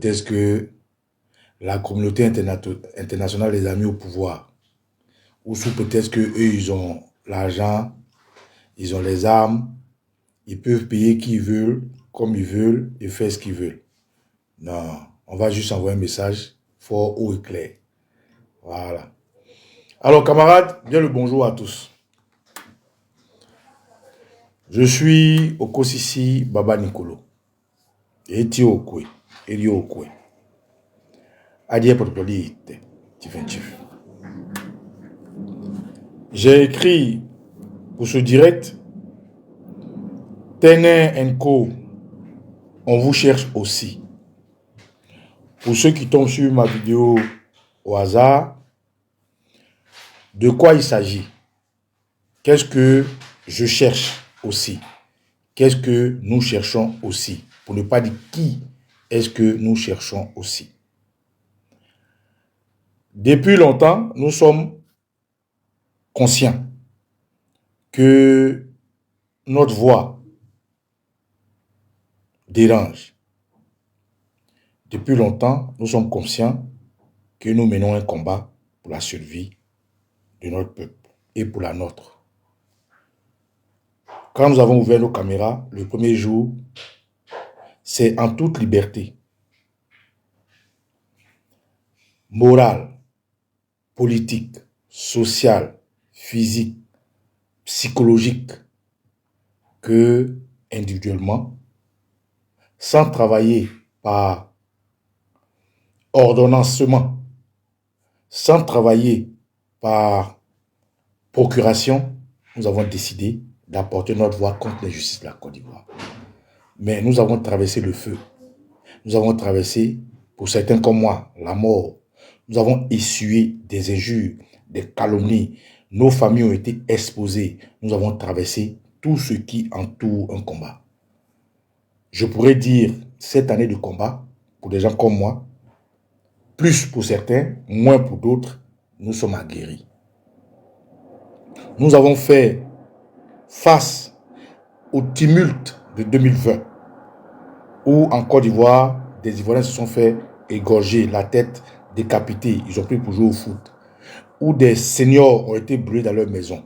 Est-ce que la communauté internationale les a mis au pouvoir? Ou sous peut-être que eux ils ont l'argent, ils ont les armes, ils peuvent payer qui ils veulent, comme ils veulent, et faire ce qu'ils veulent. Non, on va juste envoyer un message fort, haut et clair. Voilà. Alors camarades, bien le bonjour à tous. Je suis Okosisi Baba Nicolo. Eti okwe, eri okwe. Adie potopoli tifentif. J'ai écrit pour ce direct, Tener Co, on vous cherche aussi. Pour ceux qui tombent sur ma vidéo au hasard, de quoi il s'agit? Qu'est-ce que je cherche aussi? Qu'est-ce que nous cherchons aussi? Pour ne pas dire qui est-ce que nous cherchons aussi. Depuis longtemps, nous sommes conscients que notre voix dérange. Depuis longtemps, nous sommes conscients que nous menons un combat pour la survie de notre peuple et pour la nôtre. Quand nous avons ouvert nos caméras, le premier jour, c'est en toute liberté, morale, politique, sociale, physique, psychologique, que individuellement, sans travailler par ordonnancement, sans travailler par procuration, nous avons décidé d'apporter notre voix contre l'injustice de la Côte d'Ivoire. Mais nous avons traversé le feu. Nous avons traversé, pour certains comme moi, la mort. Nous avons essuyé des injures, des calomnies. Nos familles ont été exposées. Nous avons traversé tout ce qui entoure un combat. Je pourrais dire, cette année de combat, pour des gens comme moi, plus pour certains, moins pour d'autres, nous sommes aguerris. Nous avons fait face au tumulte de 2020, où en Côte d'Ivoire, des Ivoiriens se sont fait égorger, la tête décapitée, ils ont pris pour jouer au foot, où des seniors ont été brûlés dans leur maison,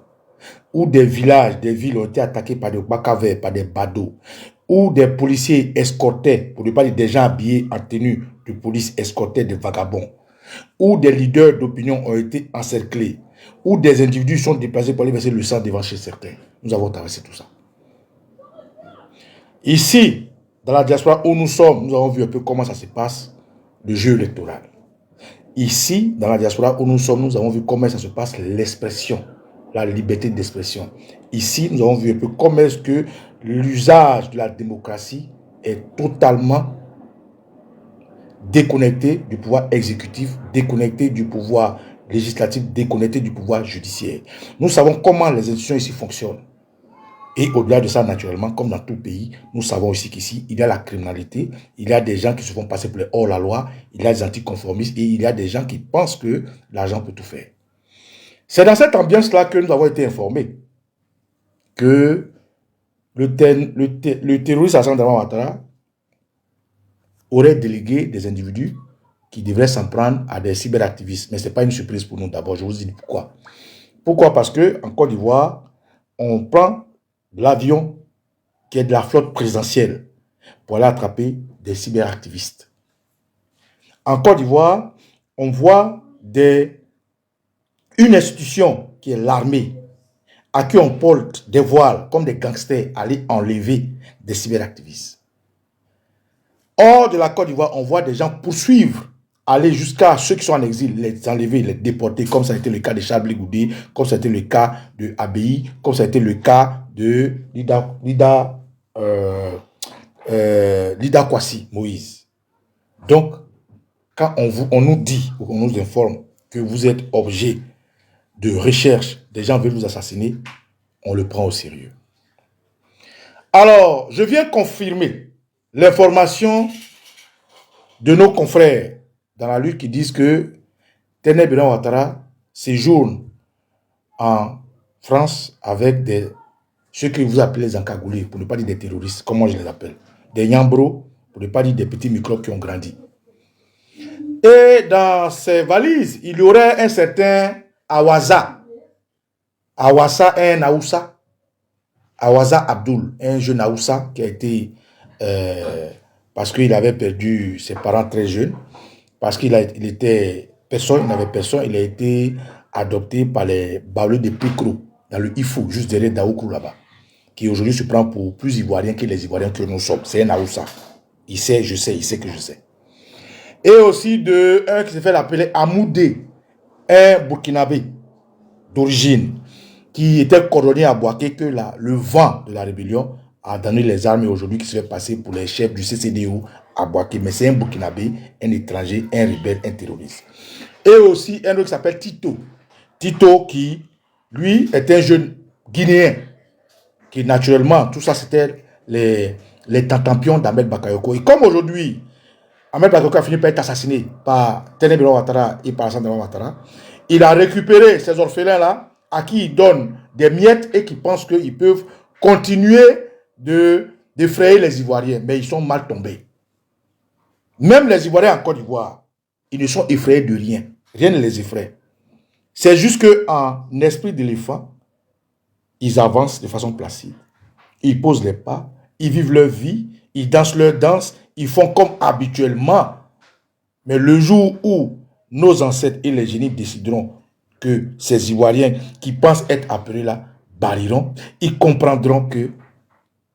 où des villages, des villes ont été attaqués par des bacavers, par des badauds, où des policiers escortaient, pour ne pas dire des gens habillés en tenue de police escortaient des vagabonds, où des leaders d'opinion ont été encerclés, où des individus sont déplacés pour aller verser le sang devant chez certains. Nous avons traversé tout ça. Ici, dans la diaspora où nous sommes, nous avons vu un peu comment ça se passe, le jeu électoral. Ici, dans la diaspora où nous sommes, nous avons vu comment ça se passe, l'expression, la liberté d'expression. Ici, nous avons vu un peu comment est-ce que l'usage de la démocratie est totalement déconnecté du pouvoir exécutif, déconnecté du pouvoir législatif, déconnecté du pouvoir judiciaire. Nous savons comment les institutions ici fonctionnent. Et au-delà de ça, naturellement, comme dans tout pays, nous savons aussi qu'ici, il y a la criminalité, il y a des gens qui se font passer pour les hors-la-loi, il y a des anticonformistes et il y a des gens qui pensent que l'argent peut tout faire. C'est dans cette ambiance-là que nous avons été informés que le terroriste Hassan Dramane Ouattara aurait délégué des individus qui devraient s'en prendre à des cyberactivistes. Mais ce n'est pas une surprise pour nous d'abord, je vous dis pourquoi. Pourquoi? Parce qu'en Côte d'Ivoire, on prend l'avion qui est de la flotte présidentielle pour aller attraper des cyberactivistes. En Côte d'Ivoire, on voit une institution qui est l'armée, à qui on porte des voiles comme des gangsters aller enlever des cyberactivistes. Hors de la Côte d'Ivoire, on voit des gens poursuivre, aller jusqu'à ceux qui sont en exil, les enlever, les déporter, comme ça a été le cas de Charles Blé Goudé, comme ça a été le cas de Abbaye, comme ça a été le cas de Lida Kwasi Moïse. Donc, quand on nous dit ou on nous informe que vous êtes objet de recherche, des gens veulent vous assassiner, on le prend au sérieux. Alors, je viens confirmer l'information de nos confrères dans la lutte qui disent que Tener Ouattara séjourne en France avec ceux que vous appelez les encagoulés, pour ne pas dire des terroristes, comment je les appelle, des nyambros, pour ne pas dire des petits microbes qui ont grandi. Et dans ses valises, il y aurait un certain Awaza. Awaza, un Aoussa. Awaza Abdul, un jeune Aoussa qui a été... parce qu'il avait perdu ses parents très jeunes. Parce qu'il était personne, il n'avait personne. Il a été adopté par les Baoulés de Pécro, dans le Ifou, juste derrière Daoukou là-bas. Qui aujourd'hui se prend pour plus Ivoirien que les Ivoiriens que nous sommes. C'est un Aoussa. Il sait, je sais, il sait que je sais. Et aussi de un qui se fait appeler Amoudé, un Burkinabé d'origine, qui était coordonné à Boaké que le vent de la rébellion a donné les armes aujourd'hui qui se fait passer pour les chefs du CCDO à Boaké. Mais c'est un Burkinabé, un étranger, un rebelle, un terroriste. Et aussi un autre qui s'appelle Tito. Tito qui, lui, est un jeune Guinéen, qui naturellement, tout ça c'était les tentampions d'Ahmed Bakayoko. Et comme aujourd'hui, Ahmed Bakayoko a fini par être assassiné par Ténébé Ouattara et par Alassane Ouattara, il a récupéré ces orphelins-là à qui il donne des miettes et qui pensent qu'ils peuvent continuer d'effrayer les Ivoiriens. Mais ils sont mal tombés. Même les Ivoiriens en Côte d'Ivoire, ils ne sont effrayés de rien. Rien ne les effraie. C'est juste qu'en esprit d'éléphant, ils avancent de façon placide. Ils posent les pas, ils vivent leur vie, ils dansent leur danse, ils font comme habituellement. Mais le jour où nos ancêtres et les génies décideront que ces Ivoiriens qui pensent être appelés là barilleront, ils comprendront que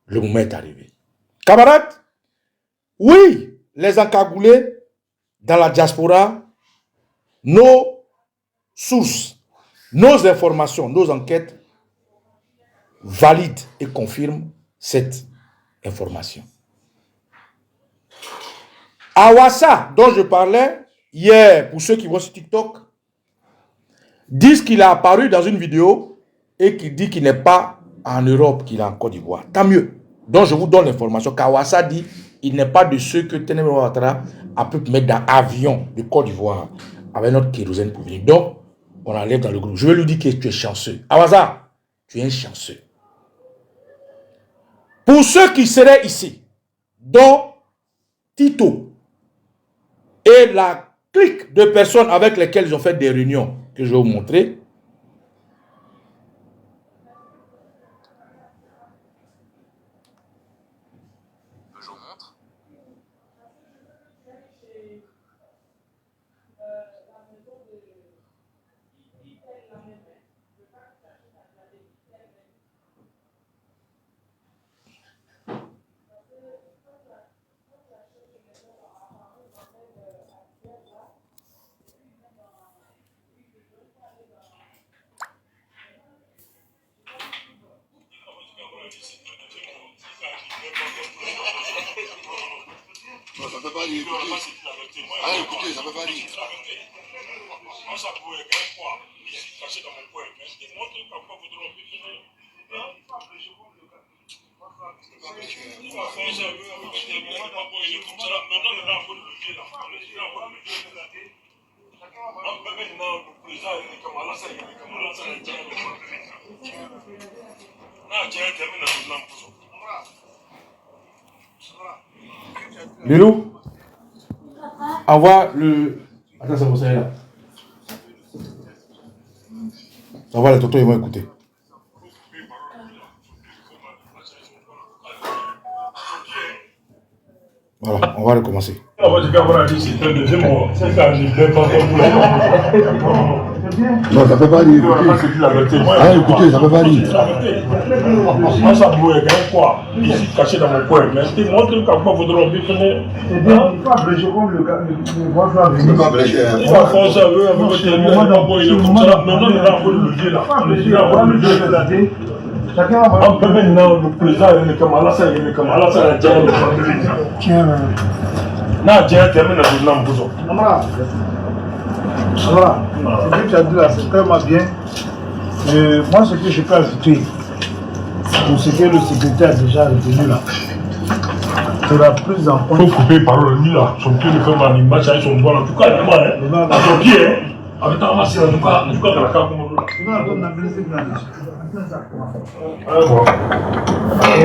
le moment est arrivé. Camarades, oui, les encagoulés dans la diaspora, nos sources, nos informations, nos enquêtes valident et confirment cette information. Awassa, dont je parlais hier, pour ceux qui vont sur TikTok, disent qu'il a apparu dans une vidéo et qu'il dit qu'il n'est pas en Europe, qu'il est en Côte d'Ivoire. Tant mieux. Donc je vous donne l'information qu'Awassa dit qu'il n'est pas de ceux que Ténébé Ouattara a pu mettre dans l'avion de Côte d'Ivoire avec notre kérosène pour venir. Donc, on enlève dans le groupe. Je vais lui dire que tu es chanceux. Awassa, tu es un chanceux. Pour ceux qui seraient ici, dont Tito et la clique de personnes avec lesquelles ils ont fait des réunions, que je vais vous montrer. Je vous montre. Non, ça peut pas dire. Ah, écoutez, ça peut pas dire. Moi, ça pouvait être quoi? Caché dans mon coin. Mais je montre qu'à quoi vous devez faire. Lilou, envoie le... Attends, ça va ça là. Ça va, les tontons, ils vont écouter. Voilà, on va recommencer. Non, ça peut pas dire. Ah, écoutez, ça peut pas dire. Moi, ça pouvait être quoi? Ici, caché dans mon coin. Mais je montre qu'à quoi vous devez faire. C'est bien, il faut abréger comme le gars. Il ne peut pas abréger. Il va faire ça, il chacun va on peut maintenant le président il est comme Alassane, il est comme Alassane. tiens. Non, j'ai terminé le nom pour ça. Voilà. Ce que tu as dit là, c'est tellement bien. Moi, ce que je peux ajouter, pour ce que le secrétaire a déjà retenu là, c'est la prise en compte. Il faut couper parole, ni là, son pied de faire mal, l'image, ils sont bons, en tout cas, il est mal, hein. Son pied, hein. Avec ta masse, en tout cas, dans la carte, comme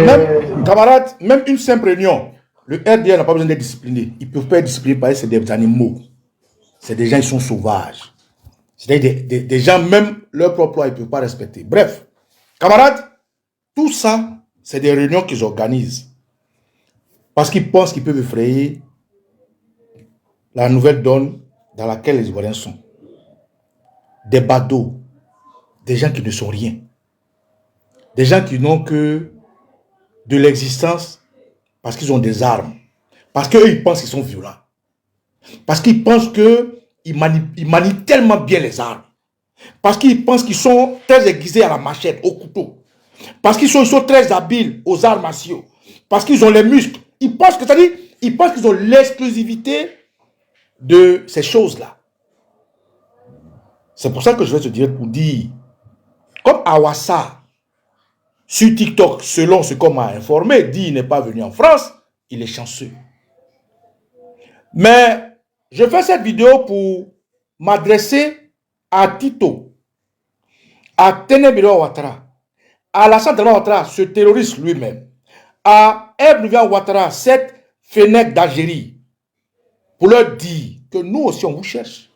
Même, camarades, même une simple réunion, le RDR n'a pas besoin d'être discipliné. Ils ne peuvent pas être disciplinés parce que c'est des animaux. c'est des gens, ils sont sauvages. C'est des gens, même leur propre loi, ils ne peuvent pas respecter. Bref, camarades, tout ça, c'est des réunions qu'ils organisent. Parce qu'ils pensent qu'ils peuvent effrayer la nouvelle donne dans laquelle les Ivoiriens sont. Des badauds, des gens qui ne sont rien. Des gens qui n'ont que de l'existence parce qu'ils ont des armes. Parce qu'eux, ils pensent qu'ils sont violents. Parce qu'ils pensent qu'ils manient tellement bien les armes. Parce qu'ils pensent qu'ils sont très aiguisés à la machette, au couteau. Parce qu'ils sont très habiles aux arts martiaux. Parce qu'ils ont les muscles. Ils pensent que, c'est-à-dire, ils pensent qu'ils ont l'exclusivité de ces choses-là. C'est pour ça que je vais te dire pour dire, comme Awassa, sur TikTok, selon ce qu'on m'a informé, dit qu'il n'est pas venu en France, il est chanceux. Mais je fais cette vidéo pour m'adresser à Tito, à Tenebiro Ouattara, à Alassane Dramane Ouattara, ce terroriste lui-même, à Ibn Ouattara, cette fenêtre d'Algérie, pour leur dire que nous aussi on vous cherche.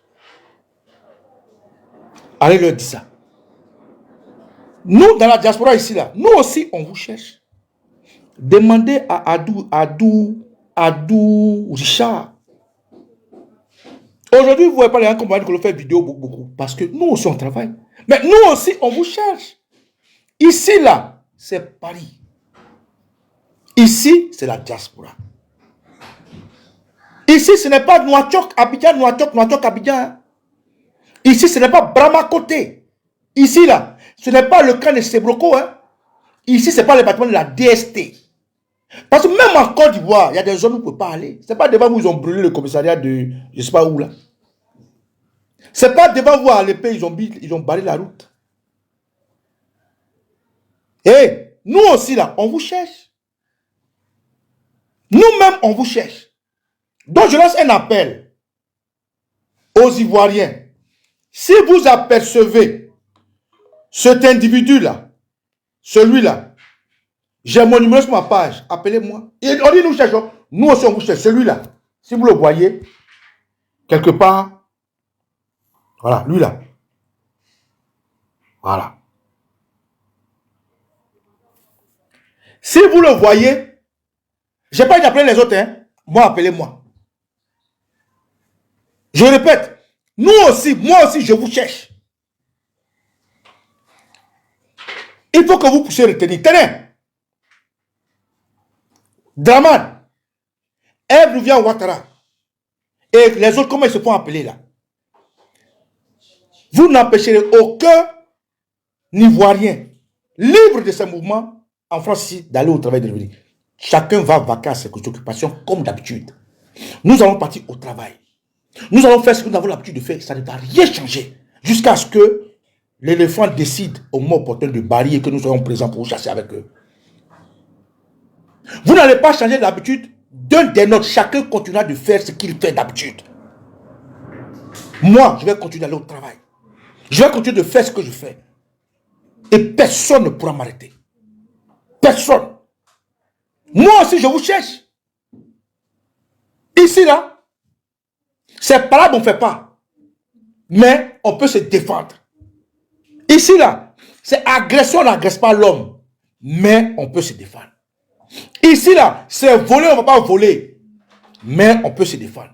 Allez leur dire ça. Nous, dans la diaspora ici, là, nous aussi on vous cherche. Demandez à Adou Richard. Aujourd'hui, vous ne voyez pas les gens comme on fait vidéo beaucoup. Parce que nous aussi on travaille. Mais nous aussi on vous cherche. Ici, là, c'est Paris. Ici, c'est la diaspora. Ici, ce n'est pas Nouakchott, Abidjan, Nouakchott, Abidjan. Ici, ce n'est pas Brahma côté. Ici, là, ce n'est pas le camp de Sebroko. Hein. Ici, ce n'est pas le bâtiment de la DST. Parce que même en Côte d'Ivoire, il y a des zones où on ne peut pas aller. Ce n'est pas devant vous, ils ont brûlé le commissariat de je ne sais pas où, là. Ce n'est pas devant vous, à l'épée, ils ont barré la route. Et nous aussi, là, on vous cherche. Nous-mêmes, on vous cherche. Donc, je lance un appel aux Ivoiriens. Si vous apercevez cet individu-là, celui-là, j'ai mon numéro sur ma page, appelez-moi. Et on dit nous cherchons, nous aussi on vous cherche, celui-là. Si vous le voyez, quelque part, voilà, lui-là. Voilà. Si vous le voyez, je n'ai pas d'appeler les autres, hein. Moi, appelez-moi. Je répète, nous aussi, moi aussi, je vous cherche. Il faut que vous puissiez retenir. Tenez. Dramane, Ibn Ouattara et les autres, comment ils se font appeler là? Vous n'empêcherez aucun Ivoirien libre de ses mouvements en France d'aller au travail de revenir. Chacun va vaquer à ses occupations comme d'habitude. Nous allons partir au travail. Nous allons faire ce que nous avons l'habitude de faire. Ça ne va rien changer. Jusqu'à ce que l'éléphant décide au moment opportun de barrer et que nous soyons présents pour chasser avec eux. Vous n'allez pas changer d'habitude d'un des nôtres. Chacun continuera de faire ce qu'il fait d'habitude. Moi, je vais continuer d'aller au travail. Je vais continuer de faire ce que je fais. Et personne ne pourra m'arrêter. Personne. Moi aussi, je vous cherche. Ici, là, c'est pas là qu'on ne fait pas. Mais on peut se défendre. Ici, là, c'est agression, on n'agresse pas l'homme. Mais on peut se défendre. Ici, là, c'est voler, on ne va pas voler. Mais on peut se défendre.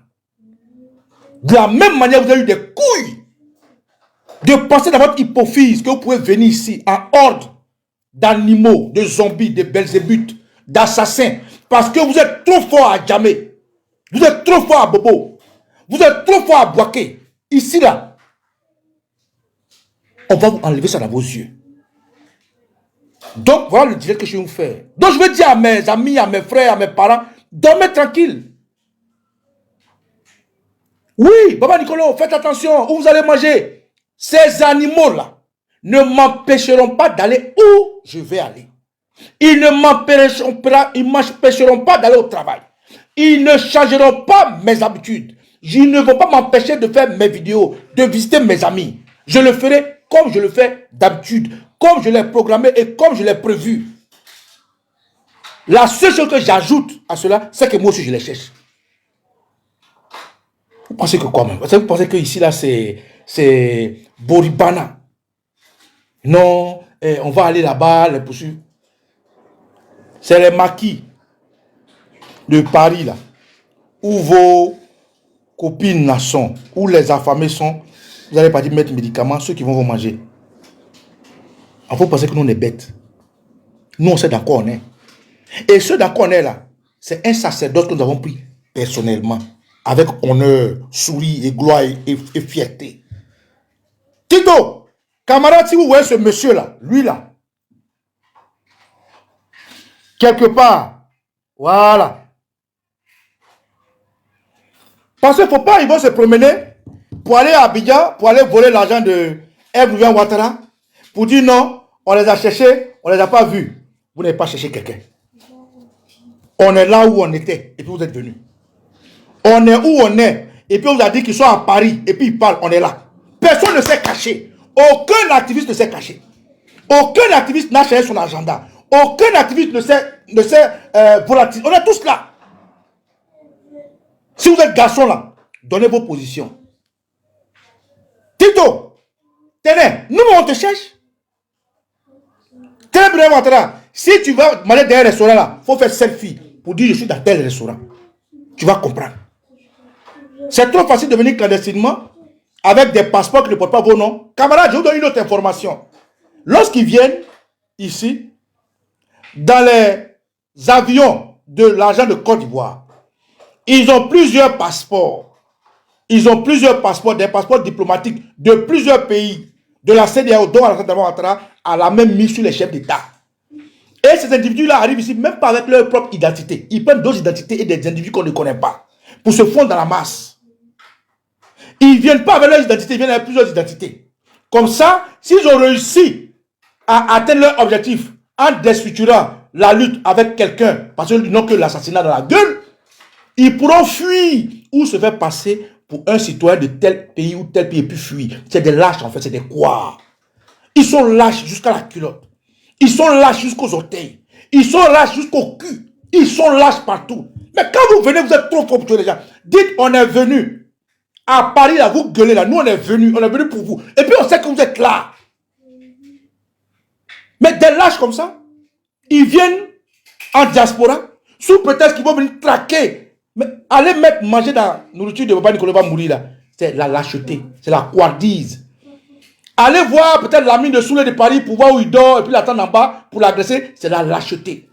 De la même manière, vous avez eu des couilles de penser dans votre hypophyse que vous pouvez venir ici en horde d'animaux, de zombies, de belzébuth, d'assassins. Parce que vous êtes trop fort à Djamé. Vous êtes trop fort à Bobo. Vous êtes trop fort à Boaké. Ici, là, on va vous enlever ça dans vos yeux. Donc, voilà le direct que je vais vous faire. Donc, je vais dire à mes amis, à mes frères, à mes parents, dormez tranquille. Oui, Baba Nicolas, faites attention, où vous allez manger. Ces animaux-là ne m'empêcheront pas d'aller où je vais aller. Ils ne m'empêcheront pas d'aller au travail. Ils ne changeront pas mes habitudes. Ils ne vont pas m'empêcher de faire mes vidéos, de visiter mes amis. Je le ferai comme je le fais d'habitude, comme je l'ai programmé et comme je l'ai prévu. La seule chose que j'ajoute à cela, c'est que moi aussi je les cherche. Vous pensez que quoi même? Vous pensez que ici, là, c'est Boribana? Non, on va aller là-bas, les poursuivre. C'est les maquis de Paris, là, où vos copines là sont, où les affamés sont. Vous allez pas dire mettre médicaments, ceux qui vont vous manger. Il faut penser que nous, on est bêtes. Nous, on sait dans quoi on est. Et ceux dans quoi on est là, c'est un sacerdoce que nous avons pris personnellement, avec honneur, sourire et gloire et fierté. Tito, camarade, si vous voyez ce monsieur-là, lui là, quelque part, voilà. Parce qu'il ne faut pas, ils vont se promener pour aller à Abidjan, pour aller voler l'argent de Ebouvian Ouattara, pour dire non, on les a cherchés, on ne les a pas vus. Vous n'avez pas cherché quelqu'un. On est là où on était, et puis vous êtes venus. On est où on est, et puis on vous a dit qu'ils sont à Paris, et puis ils parlent, on est là. Personne ne s'est caché. Aucun activiste ne s'est caché. Aucun activiste n'a cherché son agenda. Aucun activiste ne s'est volatilisé. On est tous là. Si vous êtes garçon là, donnez vos positions. Tito, tenez, nous on te cherche. Très bien, si tu vas manger dans un restaurant là, il faut faire selfie pour dire je suis dans tel restaurant. Tu vas comprendre. C'est trop facile de venir clandestinement avec des passeports qui ne portent pas vos noms. Camarades, je vous donne une autre information. Lorsqu'ils viennent ici, dans les avions de l'argent de Côte d'Ivoire, ils ont plusieurs passeports. Ils ont plusieurs passeports, des passeports diplomatiques de plusieurs pays, de la CEDEAO, dont à la même mise sur les chefs d'État. Et ces individus-là arrivent ici, même pas avec leur propre identité. Ils prennent d'autres identités et des individus qu'on ne connaît pas, pour se fondre dans la masse. Ils ne viennent pas avec leur identité, ils viennent avec plusieurs identités. Comme ça, s'ils ont réussi à atteindre leur objectif en déstructurant la lutte avec quelqu'un, parce qu'ils n'ont que l'assassinat dans la gueule, ils pourront fuir ou se faire passer pour un citoyen de tel pays ou tel pays et puis fuir. C'est des lâches en fait, c'est des quoi. Ils sont lâches jusqu'à la culotte. Ils sont lâches jusqu'aux orteils. Ils sont lâches jusqu'au cul. Ils sont lâches partout. Mais quand vous venez, vous êtes trop fort pour tuer les gens. Dites, on est venu. À Paris, là, vous gueulez là. Nous, on est venu pour vous. Et puis, on sait que vous êtes là. Mais des lâches comme ça, ils viennent en diaspora, sous prétexte qu'ils vont venir traquer. Mais allez manger dans la nourriture de Papa Nicolas va mourir là. C'est la lâcheté. C'est la couardise. Allez voir peut-être l'ami de Soulé de Paris pour voir où il dort et puis l'attendre en bas pour l'agresser. C'est la lâcheté.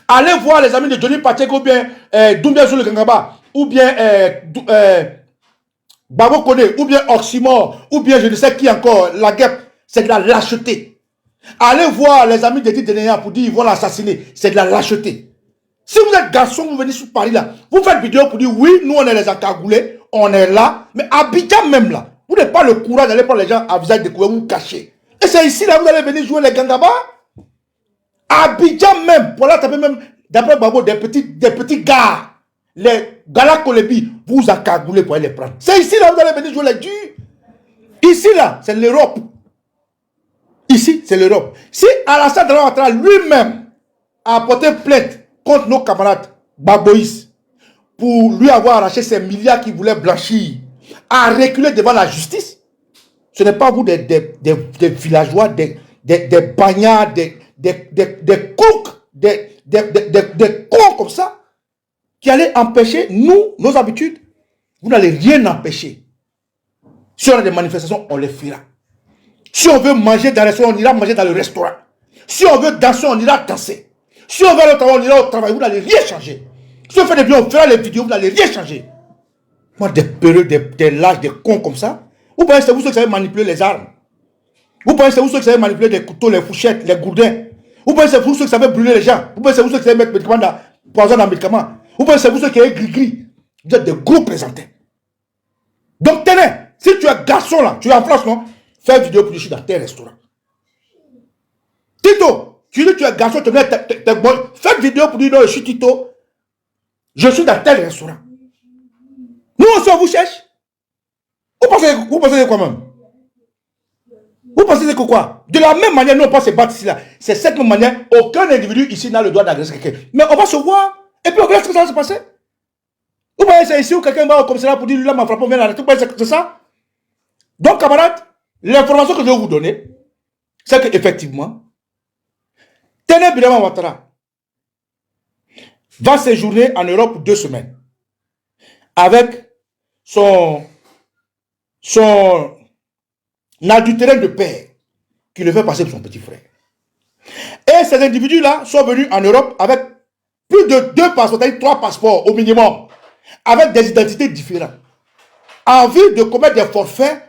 Allez voir les amis de Johnny Pacheco ou bien Doumbia Soulé Kangaba ou bien Babo Kone ou bien Oxymore ou bien je ne sais qui encore, la guêpe. C'est de la lâcheté. Allez voir les amis de Denéa pour dire qu'ils vont l'assassiner. C'est de la lâcheté. Si vous êtes garçon, vous venez sur Paris là, vous faites vidéo pour dire oui, nous on est les encagoulés, on est là, mais Abidjan même là. Vous n'avez pas le courage d'aller prendre les gens à visage découvert, vous cacher. Et c'est ici, là, vous allez venir jouer les gangabas. Abidjan même, pour là, taper même, d'après Babo, des petits gars, les Gala Kolebi, vous encagoulez pour aller les prendre. C'est ici, là, vous allez venir jouer les durs. Ici, là, c'est l'Europe. Ici, c'est l'Europe. Si Alassane Ouattara lui-même a porté plainte contre nos camarades Baboïs pour lui avoir arraché ces milliards qu'il voulait blanchir, à reculer devant la justice, ce n'est pas vous des villageois, des bagnards, des cooks, des cons comme ça, qui allez empêcher nous, nos habitudes. Vous n'allez rien empêcher. Si on a des manifestations, on les fera. Si on veut manger dans le restaurant, on ira manger dans le restaurant. Si on veut danser, on ira danser. Si on veut aller au travail, on ira au travail. Vous n'allez rien changer. Si on fait des vidéos, on fera les vidéos, vous n'allez rien changer. Moi, des peureux, des lâches, des cons comme ça. Vous pensez que c'est vous ceux qui savez manipuler les armes. Vous pensez que c'est vous ceux qui savez manipuler les couteaux, les fourchettes, les gourdins. Vous pensez que c'est vous ceux qui savez brûler les gens. Vous pensez que c'est vous ceux qui savez mettre médicaments dans, poison dans les médicaments. Vous pensez que c'est vous ceux qui avez gris-gris. Vous êtes des gros présentés. Donc tenez, si tu es garçon là, tu es en France, non? Fais une vidéo pour dire je suis dans tel restaurant. Tito, tu dis que tu es garçon, fais une vidéo pour dire non, je suis Tito. Je suis dans tel restaurant. Nous aussi on vous cherche. Vous pensez quoi même? Vous pensez que quoi? De la même manière, nous on peut se battre ici là. C'est cette même manière, aucun individu ici n'a le droit d'agresser quelqu'un. Mais on va se voir. Et puis on regarde ce que ça va se passer. Vous voyez, c'est ici où quelqu'un va au commissariat pour dire, là, m'a frappé, on vient l'arrêter. C'est ça? Donc, camarades, l'information que je vais vous donner, c'est qu'effectivement, Téné Birama Ouattara va séjourner en Europe pour 2 semaines avec son adultéré de père qui le fait passer pour son petit frère. Et ces individus-là sont venus en Europe avec plus de 2 passeports, c'est-à-dire 3 passeports au minimum, avec des identités différentes, en vue de commettre des forfaits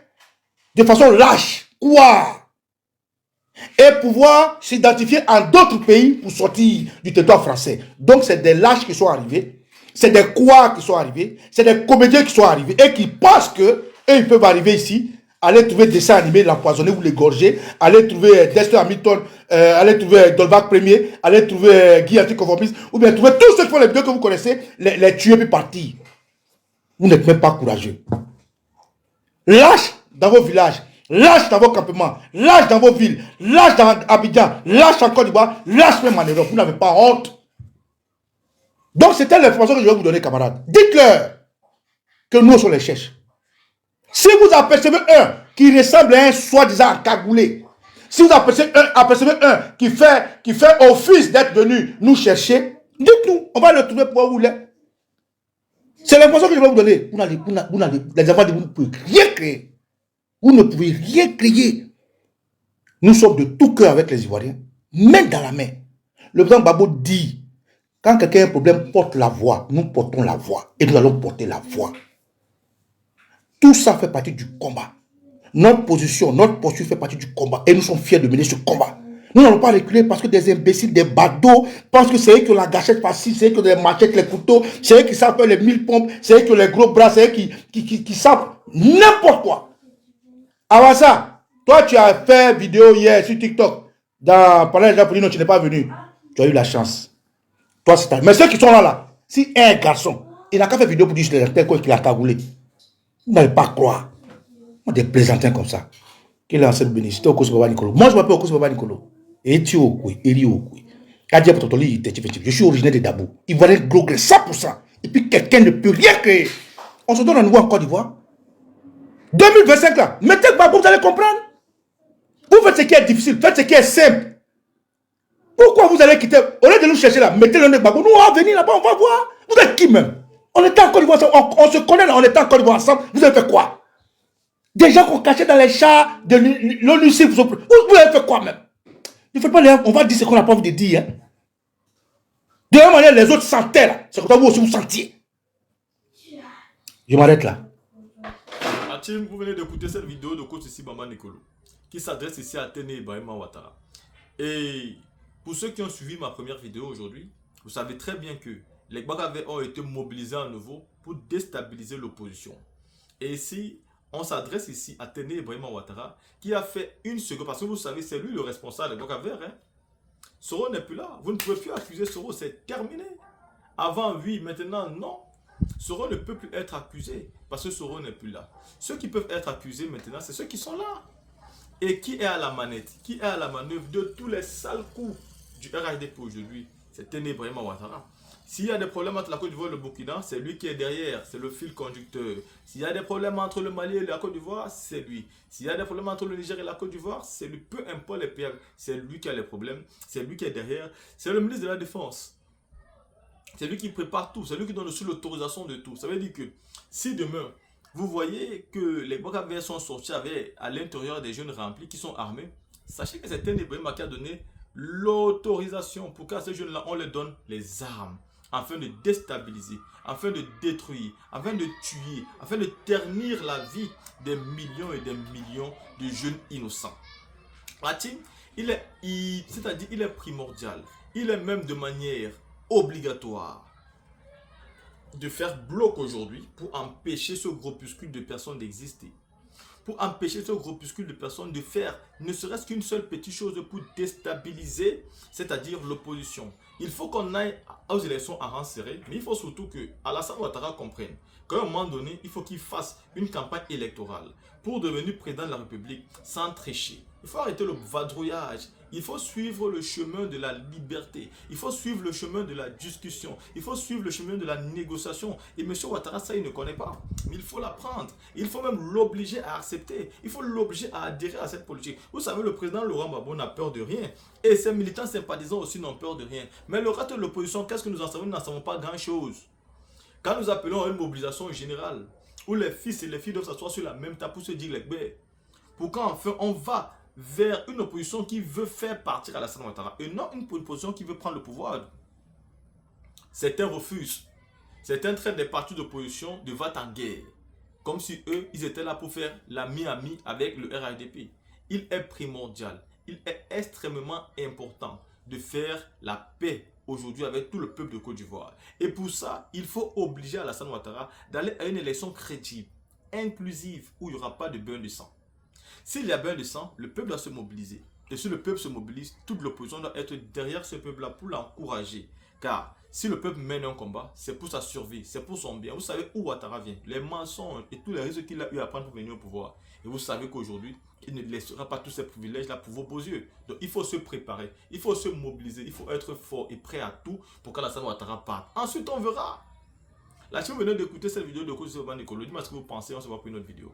de façon lâche, quoi, et pouvoir s'identifier en d'autres pays pour sortir du territoire français. Donc c'est des lâches qui sont arrivés, c'est des quoi qui sont arrivés, c'est des comédiens qui sont arrivés et qui pensent que ils peuvent arriver ici, aller trouver des dessins animés, l'empoisonner ou l'égorger, aller trouver Dexter Hamilton, aller trouver Dolbach Premier, aller trouver Guy Anticonformiste, ou bien trouver tous ceux qui font les vidéos que vous connaissez, les tuer puis partir. Vous n'êtes même pas courageux. Lâche dans vos villages, lâche dans vos campements, lâche dans vos villes, lâche dans Abidjan, lâche en Côte d'Ivoire, lâche même en Europe. Vous n'avez pas honte. Donc c'était l'information que je vais vous donner, camarades. Dites-leur que nous on les cherche. Si vous apercevez un qui ressemble à un soi-disant cagoulé, si vous apercevez un qui fait office d'être venu nous chercher, dites-nous, on va le trouver pour où il est. C'est l'information que je vais vous donner. Les enfants, vous ne pouvez rien créer. Vous ne pouvez rien créer. Nous sommes de tout cœur avec les Ivoiriens, main dans la main. Le président Gbagbo dit, quand quelqu'un a un problème, porte la voix. Nous portons la voix et nous allons porter la voix. Tout ça fait partie du combat. Notre position, notre posture fait partie du combat. Et nous sommes fiers de mener ce combat. Nous n'allons pas reculer parce que des imbéciles, des badauds, pensent que c'est eux qui ont la gâchette facile, c'est eux qui ont les machettes, les couteaux, c'est eux qui savent faire les 1000 pompes, c'est eux qui ont les gros bras, c'est eux qui savent n'importe quoi. Avant ça, toi tu as fait vidéo hier sur TikTok, pendant les gens pour dire non, tu n'es pas venu. Tu as eu la chance. Toi, c'est ta... Mais ceux qui sont là, si un garçon, il n'a qu'à faire vidéo pour dire qu'il a cagoulé. Vous n'allez pas croire. Des plaisantins comme ça. Quel est l'ancien bénéficiaire au Kosovo Nicolo? Moi, je m'appelle au Kosovo Nicolo. Et tu es je suis originaire de Dabou. Il va être gros 100%. Et puis quelqu'un ne peut rien créer. On se donne un nouveau en Côte d'Ivoire. 2025 là. Mettez le Gbagbo, vous allez comprendre. Vous faites ce qui est difficile, faites ce qui est simple. Pourquoi vous allez quitter? Au lieu de nous chercher là, mettez le Gbagbo. Nous, on va venir là-bas, on va voir. Vous êtes qui même? On était en Côte d'Ivoire, on se connaît là, on était en Côte d'Ivoire ensemble. Vous avez fait quoi? Des gens qu'on cachait dans les chats de l'ONUCI, vous avez fait quoi même? Ne faites pas les... On va dire ce qu'on n'a pas envie de dire. Hein. De la même manière, les autres sentaient là. C'est comme ça vous aussi vous sentiez. Je m'arrête là. Team, vous venez d'écouter cette vidéo de coach ici Bamba Nicolo qui s'adresse ici à Téné Birama Ouattara. Et pour ceux qui ont suivi ma première vidéo aujourd'hui, vous savez très bien que les Gbagbo ont été mobilisés à nouveau pour déstabiliser l'opposition. Et ici, on s'adresse ici à Téné Birama Ouattara qui a fait une seconde, parce que vous savez, c'est lui le responsable des Gbagbo. Hein. Soro n'est plus là. Vous ne pouvez plus accuser Soro, c'est terminé. Avant, oui, maintenant, non. Soro ne peut plus être accusé parce que Soro n'est plus là. Ceux qui peuvent être accusés maintenant, c'est ceux qui sont là. Et qui est à la manette, qui est à la manœuvre de tous les sales coups du RHDP aujourd'hui, c'est Téné Birama Ouattara. S'il y a des problèmes entre la Côte d'Ivoire et le Burkina, c'est lui qui est derrière, c'est le fil conducteur. S'il y a des problèmes entre le Mali et la Côte d'Ivoire, c'est lui. S'il y a des problèmes entre le Niger et la Côte d'Ivoire, c'est lui. Peu importe les pays, c'est lui qui a les problèmes, c'est lui qui est derrière, c'est le ministre de la Défense. C'est lui qui prépare tout, c'est lui qui donne aussi l'autorisation de tout. Ça veut dire que si demain, vous voyez que les Gbagbo sont sortis avec à l'intérieur des jeunes remplis qui sont armés, sachez que c'est Téné Birama qui a donné l'autorisation pour qu'à ces jeunes-là, on leur donne les armes afin de déstabiliser, afin de détruire, afin de tuer, afin de ternir la vie des millions et des millions de jeunes innocents. C'est-à-dire, il est primordial, il est même de manière obligatoire de faire bloc aujourd'hui pour empêcher ce groupuscule de personnes d'exister. Pour empêcher ce groupuscule de personnes de faire ne serait-ce qu'une seule petite chose pour déstabiliser, c'est-à-dire l'opposition. Il faut qu'on aille aux élections à rang serré, mais il faut surtout que Alassane Ouattara comprenne qu'à un moment donné, il faut qu'il fasse une campagne électorale pour devenir président de la République sans tricher. Il faut arrêter le vadrouillage. Il faut suivre le chemin de la liberté. Il faut suivre le chemin de la discussion. Il faut suivre le chemin de la négociation. Et M. Ouattara, ça, il ne connaît pas. Mais il faut l'apprendre. Il faut même l'obliger à accepter. Il faut l'obliger à adhérer à cette politique. Vous savez, le président Laurent Gbagbo n'a peur de rien. Et ses militants sympathisants aussi n'ont peur de rien. Mais le reste de l'opposition, qu'est-ce que nous en savons? Nous n'en savons pas grand-chose. Quand nous appelons à une mobilisation générale, où les fils et les filles doivent s'asseoir sur la même table pour se dire les bêtes, pourquoi enfin on va vers une opposition qui veut faire partir Alassane Ouattara et non une opposition qui veut prendre le pouvoir. Certains refusent. Certains traitent des partis d'opposition de va-t-en-guerre. Comme si eux, ils étaient là pour faire la mi-ami avec le RHDP. Il est primordial, il est extrêmement important de faire la paix aujourd'hui avec tout le peuple de Côte d'Ivoire. Et pour ça, il faut obliger Alassane Ouattara d'aller à une élection crédible, inclusive, où il n'y aura pas de bain de sang. S'il y a bain de sang, le peuple doit se mobiliser. Et si le peuple se mobilise, toute l'opposition doit être derrière ce peuple-là pour l'encourager. Car si le peuple mène un combat, c'est pour sa survie, c'est pour son bien. Vous savez où Ouattara vient, les mensonges et tous les risques qu'il a eu à prendre pour venir au pouvoir. Et vous savez qu'aujourd'hui, il ne laissera pas tous ces privilèges-là pour vos beaux yeux. Donc il faut se préparer, il faut se mobiliser, il faut être fort et prêt à tout pour qu'Alassane Ouattara parte. Ensuite, on verra. Là, si vous venez d'écouter cette vidéo de Coach Sylvain Nicolo, dites-moi ce que vous pensez, on se voit pour une autre vidéo.